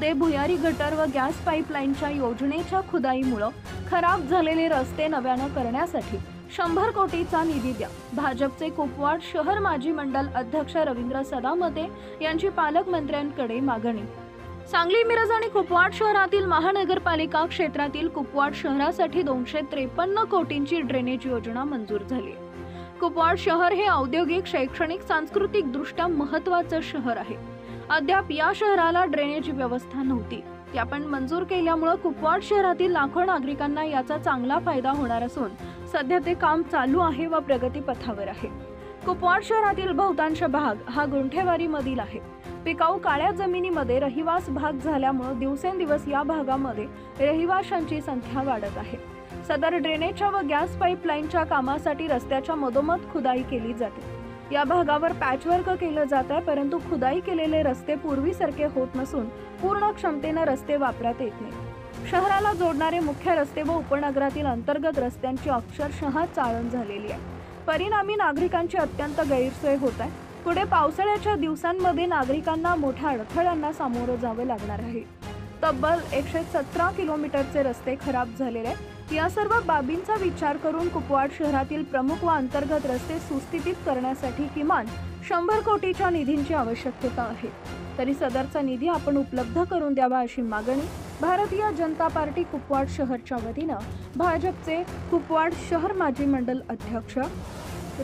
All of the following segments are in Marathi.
मध्ये भुयारी गटर व गॅस पाईपलाईनच्या योजनेच्या खुदाईमुळे खराब झालेले रस्ते नव्यानं करण्यासाठी 100 कोटीचा निधी द्या. भाजपचे कुपवाड शहर माजी मंडल अध्यक्ष रवींद्र सदामते यांची पालकमंत्र्यांकडे मागणी. सांगली, मिरज आणि कुपवाड शहरातील महानगरपालिका क्षेत्रातील कुपवाड शहरासाठी 253 कोटींची ड्रेनेज योजना मंजूर झाली. कुपवाड शहर हे औद्योगिक, शैक्षणिक, सांस्कृतिक दृष्ट्या महत्त्वाचं शहर आहे. अद्याप या शहराला ड्रेनेज व्यवस्था नव्हती. ती आपण मंजूर केल्यामुळे कुपवाड शहरातील लाखो नागरिकांना याचा चांगला फायदा होणार असून सध्या ते काम चालू आहे व प्रगती पथावर आहे. कुपवाड शहरातील बहुतांश भाग हा गुंठेवारीमधील आहे. पिकाऊ काळ्या जमिनीमध्ये रहिवास भाग झाल्यामुळे दिवसेंदिवस या भागामध्ये रहिवाशांची संख्या वाढत आहे. सदर ड्रेनेजच्या व गॅस पाईपलाईनच्या कामासाठी रस्त्याच्या मधोमध खुदाई केली जाते. या भागावर पॅचवर्क केलं जात आहे, परंतु खुदाई केलेले रस्ते पूर्वीसारखे होत नसून पूर्ण क्षमतेने रस्ते वापरात येत नाहीत. शहराला जोडणारे मुख्य रस्ते व उपनगरातील अंतर्गत रस्त्यांची अक्षरशः चाळण झालेली आहे. परिणामी नागरिकांची अत्यंत गैरसोय होत आहे. पुढे पावसाळ्याच्या दिवसांमध्ये नागरिकांना मोठ्या अडथळ्यांना सामोरं जावं लागणार आहे. तब्बल 117 किलोमीटरचे रस्ते खराब झालेले आहेत. या सर्व बाबींचा विचार करून कुपवाड शहरातील प्रमुख व अंतर्गत रस्ते सुस्थितीत करण्यासाठी किमान 100 कोटीच्या निधीची आवश्यकता आहे. तरी सदरचा निधी आपण उपलब्ध करून द्यावा अशी मागणी भारतीय जनता पार्टी कुपवाड शहरच्या वतीनं भाजपचे कुपवाड शहर माजी मंडल अध्यक्ष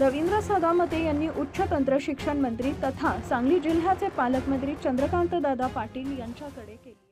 रवींद्र सदामते यांनी उच्च तंत्र शिक्षण मंत्री तथा सांगली जिल्ह्याचे पालकमंत्री चंद्रकांत दादा पाटील यांच्याकडे केली.